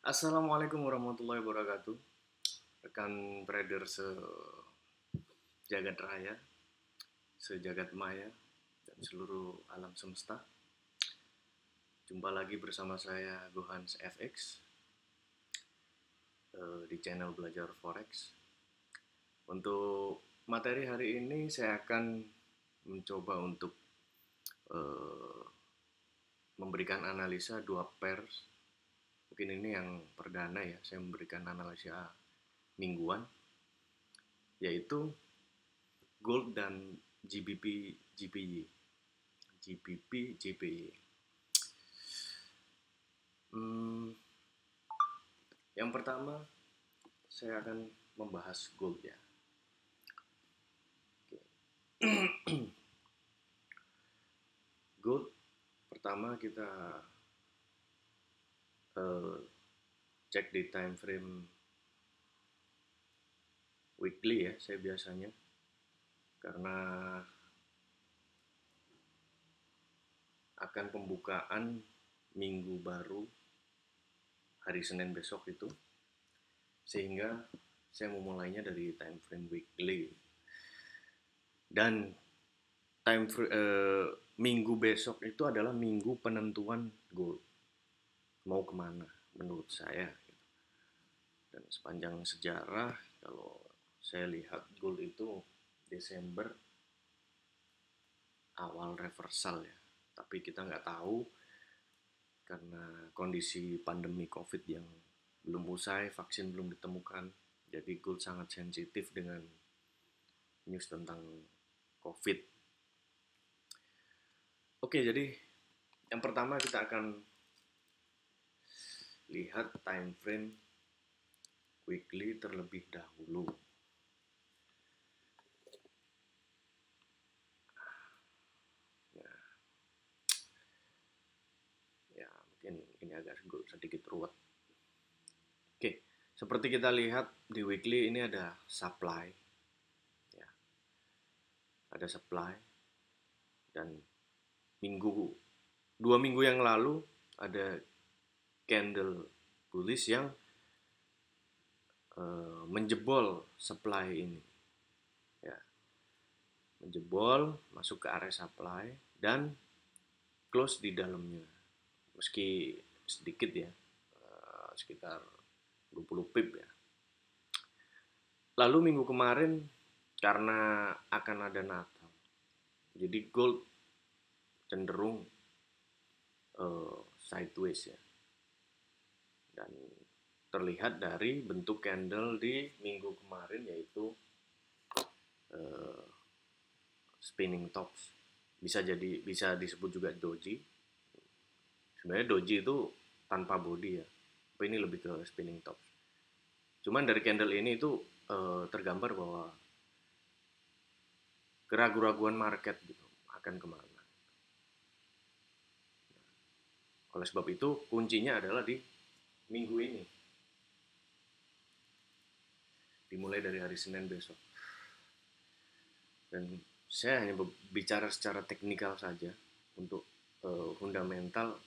Assalamualaikum warahmatullahi wabarakatuh. Rekan trader sejagat raya, sejagat maya, dan seluruh alam semesta. Jumpa lagi bersama saya Gohans FX di channel Belajar Forex. Untuk materi hari ini saya akan mencoba untuk eh, memberikan analisa dua pairs. Mungkin ini yang perdana ya, saya memberikan analisa mingguan, yaitu gold dan GBP GPY. GBP GPY. Yang pertama saya akan membahas gold ya. Gold pertama kita cek di time frame weekly ya, saya biasanya, karena akan pembukaan minggu baru hari Senin besok itu, sehingga saya memulainya dari time frame weekly. Dan minggu besok itu adalah minggu penentuan gold mau kemana menurut saya. Dan sepanjang sejarah, kalau saya lihat gold itu Desember awal reversal ya, tapi kita nggak tahu karena kondisi pandemi COVID yang belum usai, vaksin belum ditemukan, jadi gold sangat sensitif dengan news tentang COVID. Oke, jadi yang pertama kita akan lihat time frame weekly terlebih dahulu. Ya, mungkin ini agak sedikit ruwet. Oke, seperti kita lihat di weekly ini ada supply. Ya, ada supply. Dan dua minggu yang lalu ada candle bullish yang menjebol supply ini. Ya, menjebol, masuk ke area supply dan close di dalamnya. Meski sedikit ya, sekitar 20 pip ya. Lalu minggu kemarin karena akan ada Natal, jadi gold cenderung sideways ya. Dan terlihat dari bentuk candle di minggu kemarin, yaitu spinning tops. Bisa disebut juga doji. Sebenarnya doji itu tanpa body ya, tapi ini lebih ke spinning tops. Cuman dari candle ini itu tergambar bahwa keraguan-raguan market gitu akan kemana. Oleh sebab itu kuncinya adalah di minggu ini, dimulai dari hari Senin besok. Dan saya hanya bicara secara teknikal saja. Untuk fundamental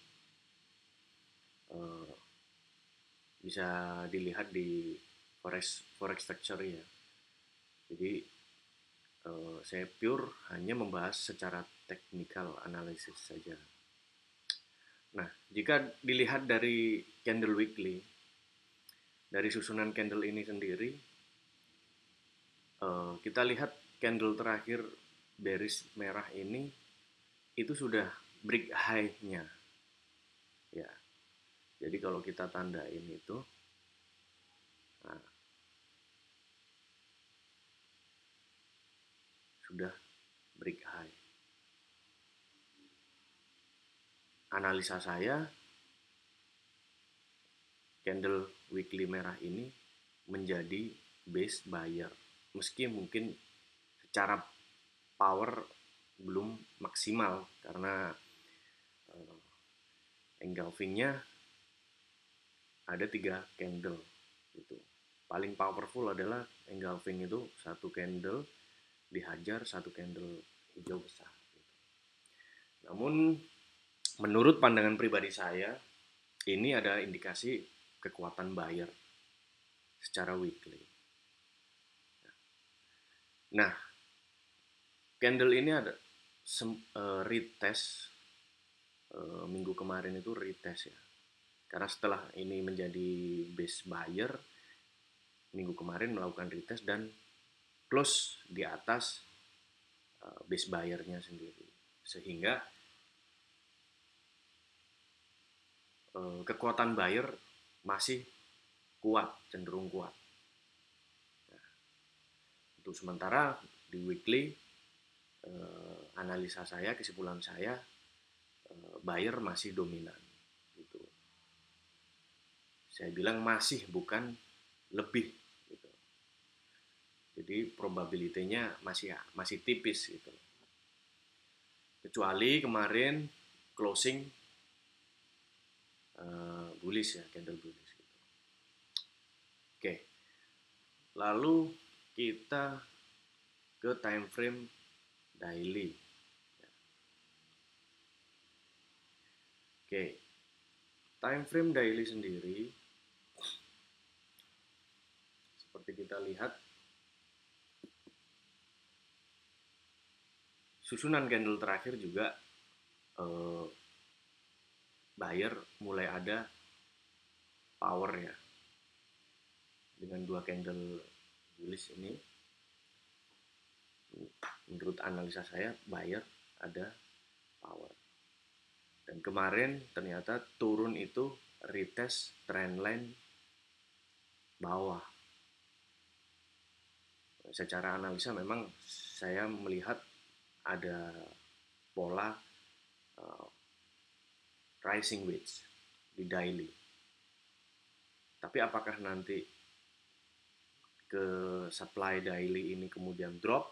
bisa dilihat di forex factory ya. Jadi saya pure hanya membahas secara teknikal analisis saja. Nah, jika dilihat dari candle weekly, dari susunan candle ini sendiri, kita lihat candle terakhir bearish merah ini itu sudah break high-nya. Ya. Jadi kalau kita tandain itu, nah, sudah break high. Analisa saya, candle weekly merah ini menjadi base buyer. Meski mungkin secara power belum maksimal karena engulfingnya ada 3 candle itu. Paling powerful adalah engulfing itu satu candle dihajar satu candle hijau besar. Namun menurut pandangan pribadi saya, ini ada indikasi kekuatan buyer secara weekly. Nah, candle ini ada retest minggu kemarin itu retest ya. Karena setelah ini menjadi base buyer, minggu kemarin melakukan retest dan close di atas base buyer-nya sendiri. Sehingga kekuatan buyer masih kuat, cenderung kuat. Nah, untuk sementara di weekly analisa saya, kesimpulan saya, buyer masih dominan. Gitu. Saya bilang masih, bukan lebih. Gitu. Jadi probability-nya masih tipis gitu. Kecuali kemarin closing bullish ya, candle bullish gitu. Oke. Lalu kita ke time frame daily. Oke. Time frame daily sendiri seperti kita lihat, susunan candle terakhir juga buyer mulai ada power ya. Dengan 2 candle bullish ini, menurut analisa saya buyer ada power. Dan kemarin ternyata turun itu retest trendline bawah. Secara analisa memang saya melihat ada pola rising wedge di daily. Tapi apakah nanti ke supply daily ini kemudian drop?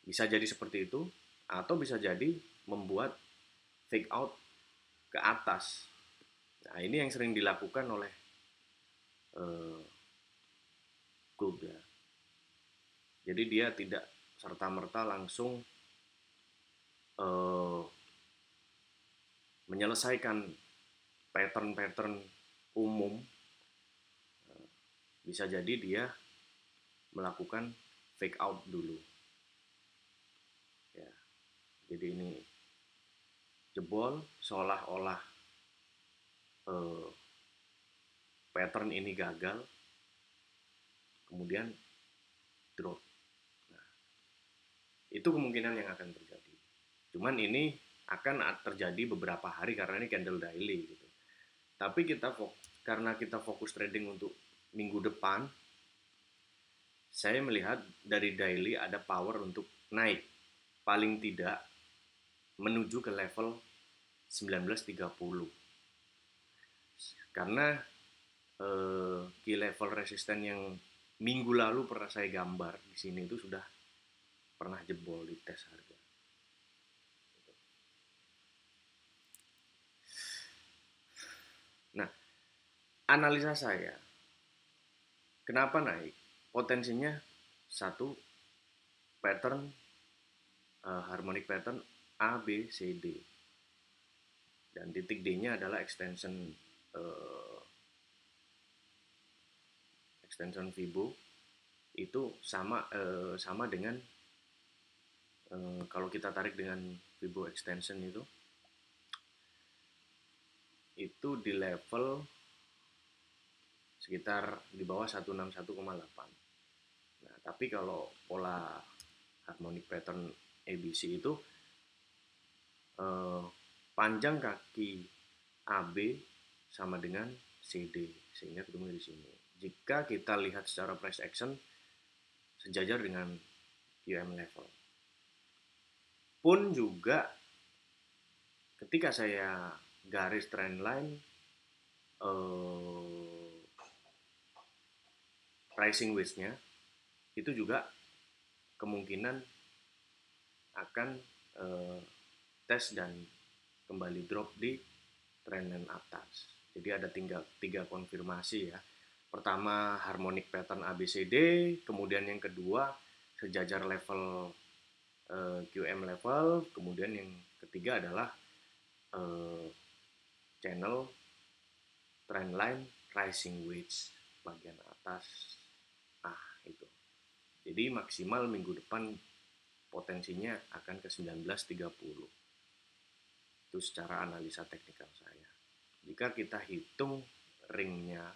Bisa jadi seperti itu, atau bisa jadi membuat fake out ke atas. Nah, ini yang sering dilakukan oleh gold ya. Jadi dia tidak serta-merta langsung menyelesaikan pattern-pattern umum. Bisa jadi dia melakukan fake out dulu. Ya. Jadi ini jebol, seolah-olah pattern ini gagal, kemudian drop. Nah, itu kemungkinan yang akan terjadi. Cuman ini akan terjadi beberapa hari karena ini candle daily gitu. Tapi karena kita fokus trading untuk minggu depan, saya melihat dari daily ada power untuk naik, paling tidak menuju ke level 1930. Karena key level resisten yang minggu lalu pernah saya gambar di sini itu sudah pernah jebol di tes harga. Nah, analisa saya, kenapa naik? Potensinya satu, pattern harmonic pattern A, B, C, D. Dan titik D-nya adalah extension Fibo. Itu sama dengan kalau kita tarik dengan Fibo extension itu di level sekitar di bawah 161,8. Nah, tapi kalau pola harmonic pattern ABC itu panjang kaki AB sama dengan CD, sehingga ketemu di sini. Jika kita lihat secara price action, sejajar dengan QM level. Pun juga ketika saya garis trendline pricing wedge-nya itu juga kemungkinan akan tes dan kembali drop di trendline atas. Jadi ada tiga konfirmasi ya. Pertama harmonic pattern ABCD, kemudian yang kedua sejajar level QM level, kemudian yang ketiga adalah channel trendline rising wedge bagian atas. Itu. Jadi maksimal minggu depan potensinya akan ke 1930. Itu secara analisa teknikal saya. Jika kita hitung ringnya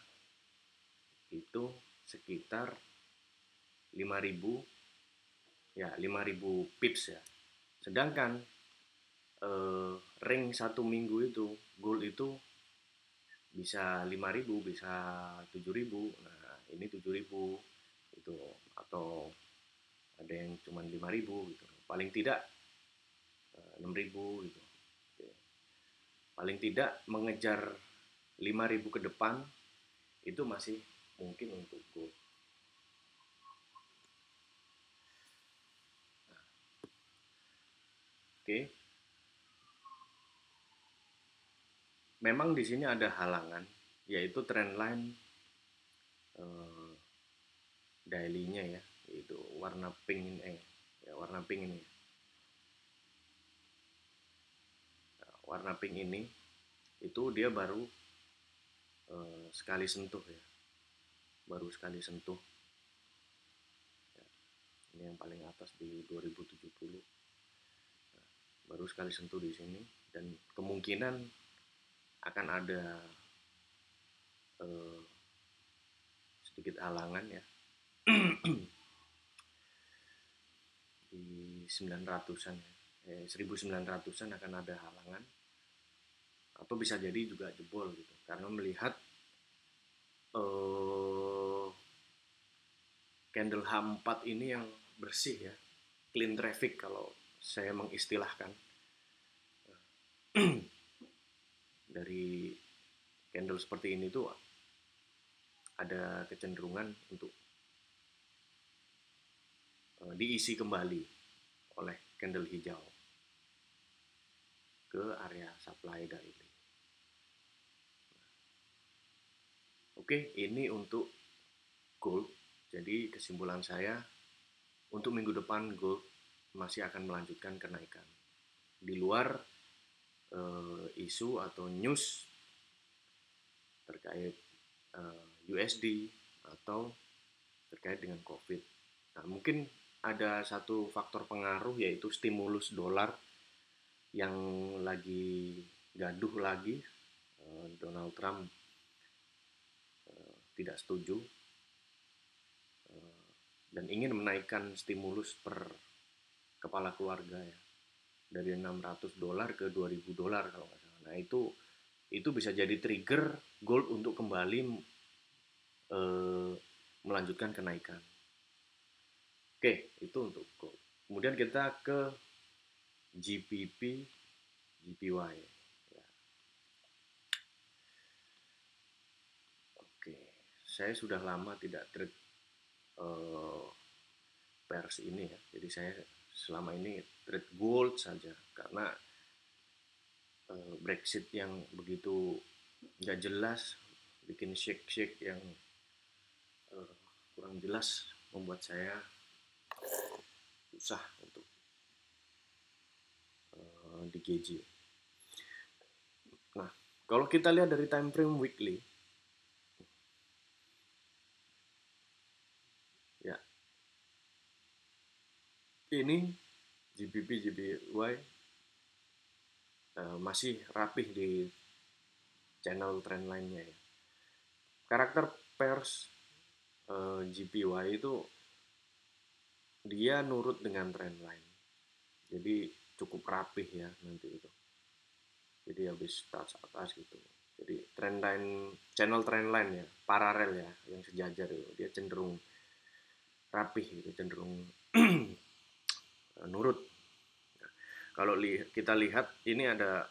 itu sekitar 5.000 pips ya. Sedangkan ring 1 minggu itu gold itu bisa 5.000, bisa 7.000. Nah, ini 7.000 itu, atau ada yang cuma 5.000 gitu. Paling tidak 6.000 gitu. Paling tidak mengejar 5.000 ke depan itu masih mungkin untuk gold. Oke. Memang di sini ada halangan, yaitu trendline daily-nya ya, yaitu warna pink ini, warna pink ini. Warna pink ini itu dia baru sekali sentuh ya, baru sekali sentuh. Ini yang paling atas di 2070, baru sekali sentuh di sini, dan kemungkinan akan ada sedikit halangan ya di 900-an ya. 1900-an akan ada halangan, atau bisa jadi juga jebol gitu, karena melihat candle H4 ini yang bersih ya, clean traffic kalau saya mengistilahkan. Dari candle seperti ini tuh ada kecenderungan untuk diisi kembali oleh candle hijau ke area supply daily. Oke, ini untuk gold. Jadi kesimpulan saya, untuk minggu depan gold masih akan melanjutkan kenaikan. Di luar isu atau news terkait USD atau terkait dengan COVID. Nah, mungkin ada satu faktor pengaruh, yaitu stimulus dolar yang lagi gaduh lagi. Donald Trump tidak setuju dan ingin menaikkan stimulus per kepala keluarga ya, dari $600 ke $2.000 kalau nggak salah. Nah, itu bisa jadi trigger gold untuk kembali melanjutkan kenaikan. Oke, itu untuk gold. Kemudian kita ke GBP, JPY. Ya. Oke, saya sudah lama tidak trade pairs ini ya. Jadi saya selama ini trade gold saja, karena Brexit yang begitu nggak jelas, bikin shake yang kurang jelas, membuat saya susah untuk di-gauge. Nah, kalau kita lihat dari time frame weekly, ya, ini GBP JPY masih rapih di channel trendline-nya ya. Karakter pairs JPY itu dia nurut dengan trendline, jadi cukup rapih ya nanti itu. Jadi habis touch atas gitu. Jadi trendline, channel trendline ya, paralel ya, yang sejajar itu, dia cenderung rapih gitu, cenderung nurut. Kalau kita lihat ini ada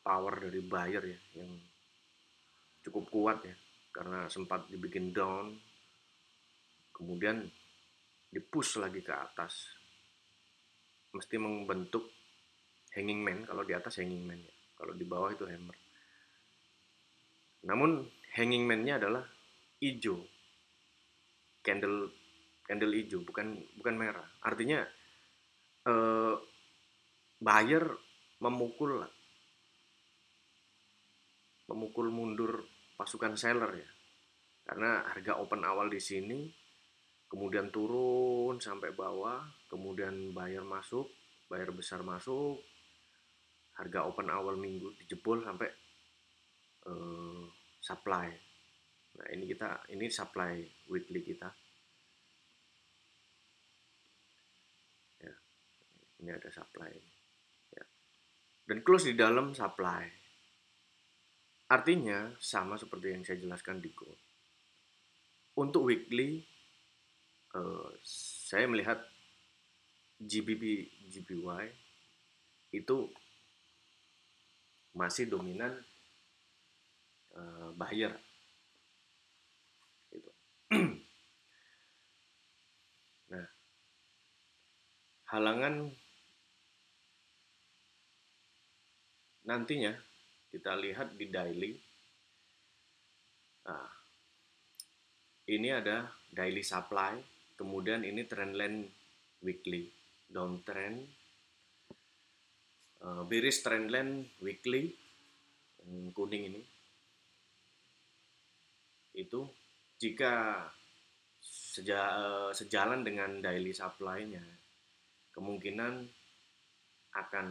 power dari buyer ya, yang cukup kuat ya, karena sempat dibikin down, kemudian dipush lagi ke atas, mesti membentuk hanging man. Kalau di atas hanging man ya, kalau di bawah itu hammer. Namun hanging man-nya adalah hijau, candle hijau, bukan merah. Artinya buyer memukul memukul mundur pasukan seller ya. Karena harga open awal di sini kemudian turun sampai bawah, kemudian buyer besar masuk, harga open awal minggu dijebol sampai supply. Nah, ini supply weekly kita. Ya, ini ada supply. Ya. Dan close di dalam supply. Artinya sama seperti yang saya jelaskan di Go. Untuk weekly saya melihat GBY itu masih dominan buyer gitu. Nah, halangan nantinya kita lihat di daily. Nah, ini ada daily supply, kemudian ini trendline weekly, downtrend, bearish trendline weekly, yang kuning ini. Itu jika sejalan dengan daily supply-nya, kemungkinan akan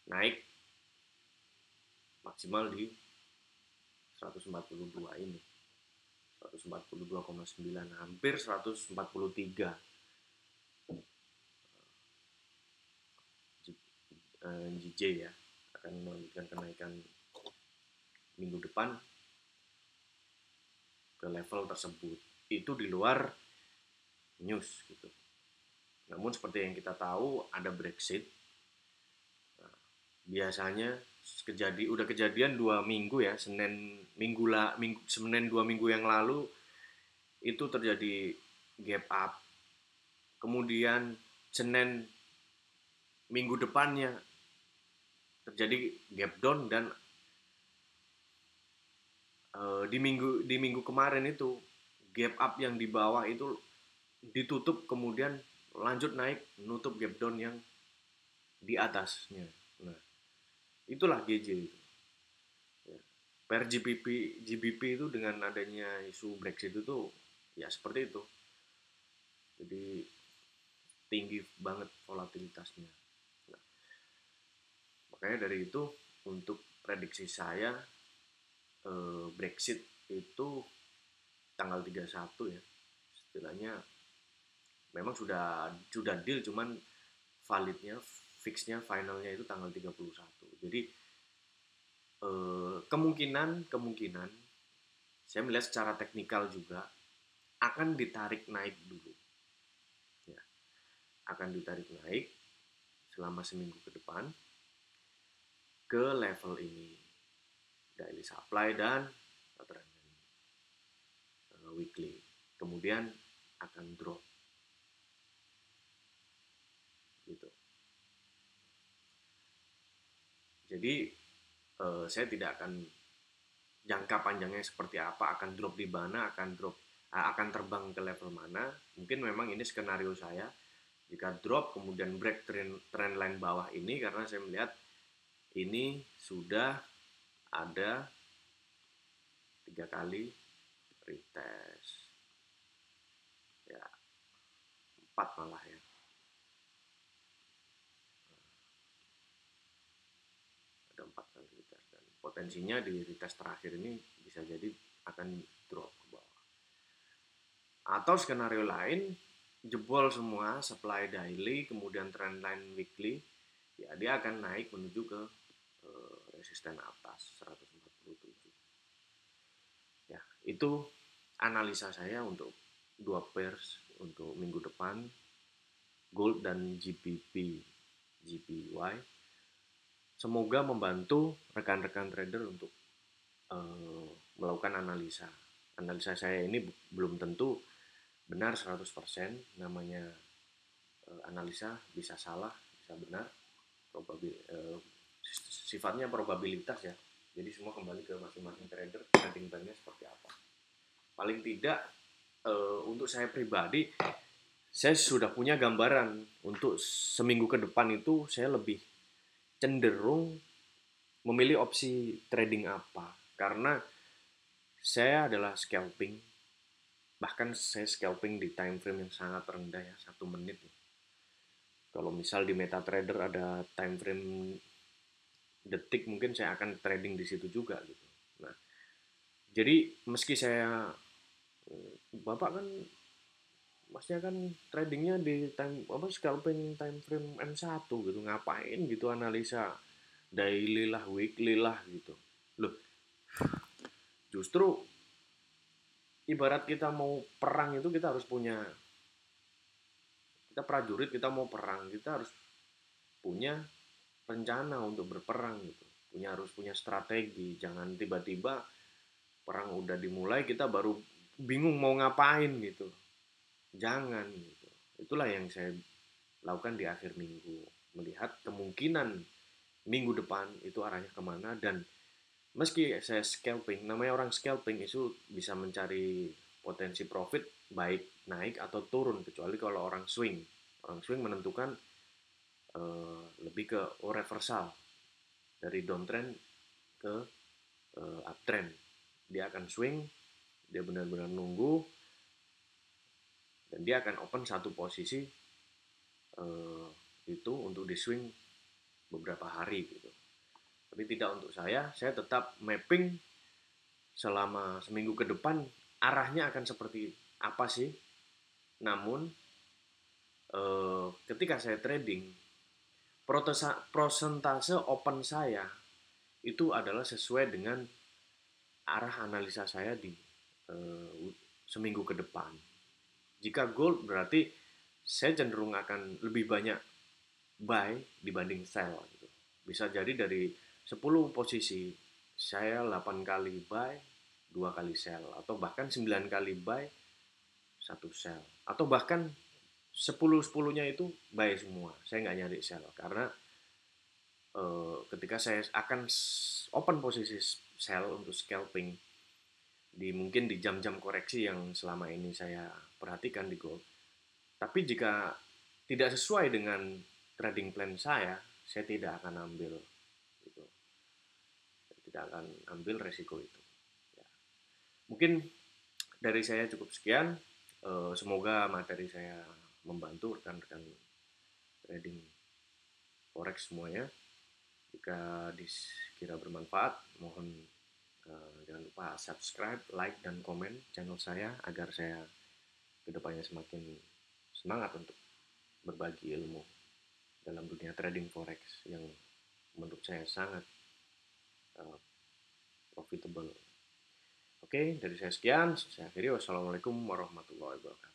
naik maksimal di 142 ini, 142,9, hampir 143 JJ ya, akan melanjutkan kenaikan minggu depan ke level tersebut. Itu di luar news gitu. Namun seperti yang kita tahu ada Brexit. Nah, biasanya udah kejadian 2 minggu ya, Senin 2 minggu yang lalu itu terjadi gap up. Kemudian Senin minggu depannya terjadi gap down, dan di minggu kemarin itu gap up yang di bawah itu ditutup, kemudian lanjut naik nutup gap down yang di atasnya. Nah, itulah GJ itu. Ya. Per GBP itu dengan adanya isu Brexit itu ya seperti itu. Jadi tinggi banget volatilitasnya. Nah, makanya dari itu untuk prediksi saya Brexit itu tanggal 31 ya. Istilahnya memang sudah deal, cuman validnya, fixnya, finalnya itu tanggal 31. Jadi kemungkinan saya melihat secara teknikal juga akan ditarik naik dulu. Ya, akan ditarik naik selama seminggu ke depan ke level ini, daily supply dan weekly. Kemudian akan drop. Gitu. Jadi saya tidak akan jangka panjangnya seperti apa, akan drop di mana, akan terbang ke level mana. Mungkin memang ini skenario saya. Jika drop kemudian break trend line bawah ini, karena saya melihat ini sudah ada 3 kali retest. Ya, 4 malah ya. Ada 4 kali retest, dan potensinya di retest terakhir ini bisa jadi akan drop ke bawah. Atau skenario lain, jebol semua supply daily, kemudian trendline weekly, ya dia akan naik menuju ke resisten atas 147. Ya, itu analisa saya untuk 2 pairs untuk minggu depan, gold dan GPY. Semoga membantu rekan-rekan trader untuk melakukan analisa. Analisa saya ini belum tentu benar 100%, namanya analisa bisa salah, bisa benar, sifatnya probabilitas ya. Jadi semua kembali ke masing-masing trader, trading plan-nya seperti apa. Paling tidak untuk saya pribadi, saya sudah punya gambaran untuk seminggu ke depan itu saya lebih cenderung memilih opsi trading apa. Karena saya adalah scalping, bahkan saya scalping di time frame yang sangat rendah ya, 1 menit. Kalau misal di MetaTrader ada time frame detik, mungkin saya akan trading di situ juga gitu. Nah, jadi meski saya, Bapak kan Masnya kan tradingnya di time apa, scalping time frame M1 gitu, ngapain gitu analisa daily lah, weekly lah gitu. Loh, justru ibarat kita mau perang itu kita harus punya, kita prajurit, kita mau perang, kita harus punya rencana untuk berperang gitu. Harus punya strategi, jangan tiba-tiba perang udah dimulai kita baru bingung mau ngapain gitu. Jangan gitu. Itulah yang saya lakukan di akhir minggu, melihat kemungkinan minggu depan itu arahnya kemana. Dan meski saya scalping, namanya orang scalping itu bisa mencari potensi profit baik naik atau turun, kecuali kalau orang swing menentukan lebih ke reversal dari downtrend ke uptrend. Dia akan swing, dia benar-benar nunggu, dan dia akan open satu posisi itu untuk di swing beberapa hari gitu. Tapi tidak untuk saya tetap mapping selama seminggu ke depan arahnya akan seperti apa sih. Namun ketika saya trading, prosentase open saya itu adalah sesuai dengan arah analisa saya di seminggu ke depan. Jika gold berarti saya cenderung akan lebih banyak buy dibanding sell gitu. Bisa jadi dari 10 posisi saya 8 kali buy, 2 kali sell, atau bahkan 9 kali buy, 1 sell, atau bahkan 10-10-nya itu buy semua. Saya nggak nyari sell karena ketika saya akan open posisi sell untuk scalping mungkin di jam-jam koreksi yang selama ini saya perhatikan di gold. Tapi jika tidak sesuai dengan trading plan saya tidak akan ambil itu. Saya tidak akan ambil resiko itu. Ya. Mungkin dari saya cukup sekian. Semoga materi saya membantu rekan-rekan trading forex semuanya. Jika dikira bermanfaat, mohon jangan lupa subscribe, like, dan komen channel saya agar saya kedepannya semakin semangat untuk berbagi ilmu dalam dunia trading forex yang menurut saya sangat profitable. Oke, dari saya sekian. Saya akhiri. Wassalamualaikum warahmatullahi wabarakatuh.